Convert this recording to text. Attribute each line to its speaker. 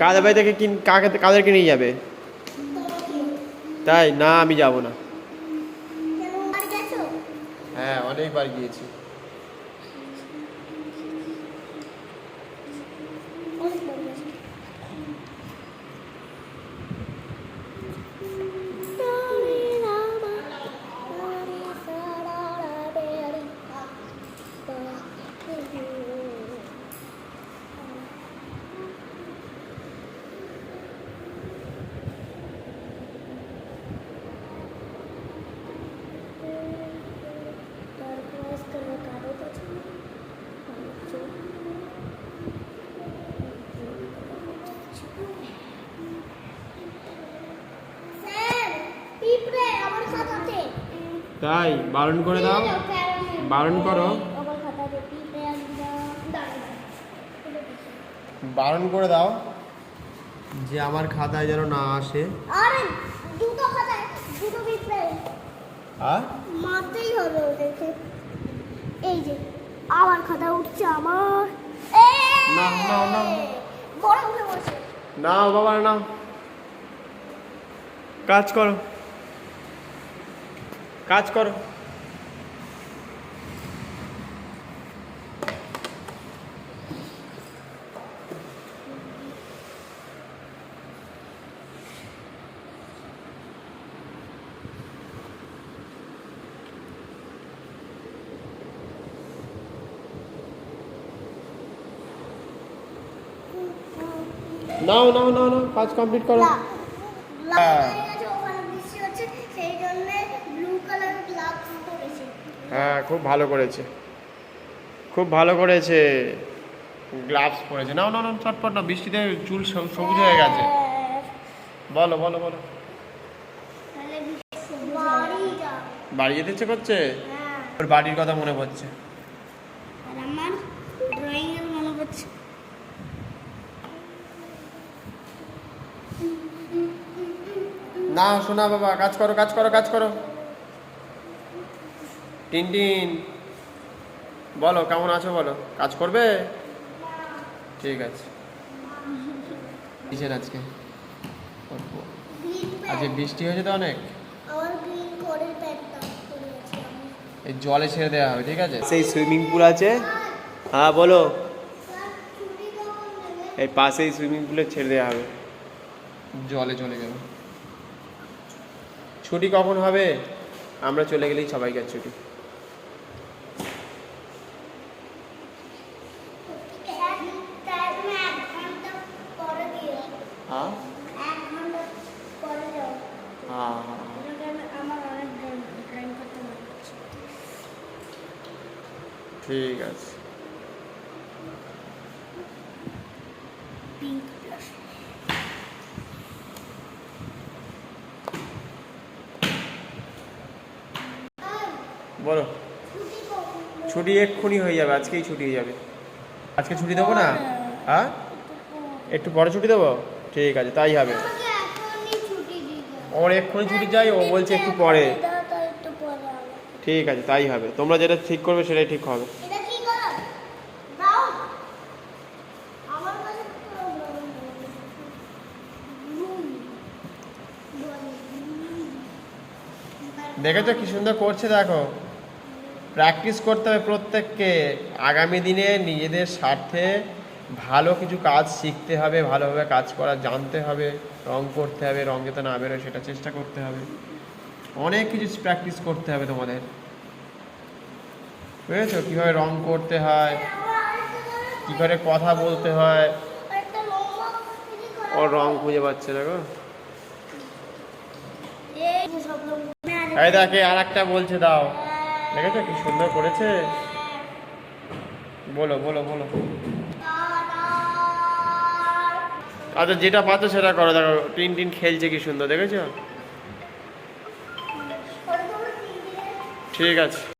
Speaker 1: কাদের বাড়ি থেকে কাদেরকে নিয়ে যাবে? তাই না, আমি যাব না। হ্যাঁ, অনেকবার গিয়েছি। তাই বারণ করে দাও, বারণ করো, বারণ করে দাও যে আমার খাতায় যেন না আসে।
Speaker 2: আরে দুটো খাতায় দুটো পিঁপড়ে মারতেই হবে ওদেরকে। এই যে আমার খাতা উঠছে আমার।
Speaker 1: না না না,
Speaker 2: বড় উঠে বসে
Speaker 1: না বাবা না, কাজ করো, কাজ করো। নাও নাও নাও নাও, কাজ কমপ্লিট করো। হ্যাঁ, খুব ভালো করেছে, খুব ভালো করেছে, গ্লাভস পরেছে। নাও নাও নাও, চটপট না, বৃষ্টিতে চুল সবুজ হয়ে গেছে। বলো বলো বলো। বাড়ি যেতে ইচ্ছে করছে? ওর বাড়ির কথা মনে পড়ছে। না শোনা বাবা, কাজ করো কাজ করো কাজ করো। টিনটিন বলো, কেমন আছো বলো, কাজ করবে? ঠিক আছে। কিসের আজকে? আজকে বৃষ্টি হয়েছে তো অনেক, এই জলে ছেড়ে দেওয়া হবে, ঠিক আছে? সেই সুইমিং পুল আছে, হ্যাঁ বলো, এই পাশেই সুইমিং পুলে ছেড়ে দেওয়া হবে, জলে চলে যাবে। ছুটি কখন হবে? আমরা চলে গেলেই সবাইকার ছুটি। হ্যাঁ হ্যাঁ, ঠিক আছে। বলো, ছুটি এক্ষুনি হয়ে যাবে, আজকেই ছুটি হয়ে যাবে। আজকে ছুটি দেবো না? হ্যাঁ, একটু পরে ছুটি দেবো, ঠিক আছে তাই হবে। ওর এক্ষুনি ছুটি চাই, ও বলছে একটু পরে। ঠিক আছে তাই হবে, তোমরা যেটা ঠিক করবে সেটাই ঠিক হবে। দেখেছো কি সুন্দর করছে, দেখো। প্র্যাকটিস করতে হবে প্রত্যেককে, আগামী দিনে নিজেদের স্বার্থে ভালো কিছু কাজ শিখতে হবে, ভালোভাবে কাজ করা জানতে হবে, রং করতে হবে, রং যাতে না বেরোয় সেটা চেষ্টা করতে হবে, অনেক কিছু প্র্যাকটিস করতে হবে তোমাদের, বুঝেছো? কীভাবে রং করতে হয়, কী করে কথা বলতে হয়। ওর রং খুঁজে পাচ্ছে না গো। এই দেখে আর একটা বলছে দাও, দেখেছো কি সুন্দর করেছে। বলো বলো বলো। আচ্ছা যেটা পাচ্ছ সেটা করো, দেখো টিন টিন খেলছে কি সুন্দর, দেখেছো? ঠিক আছে।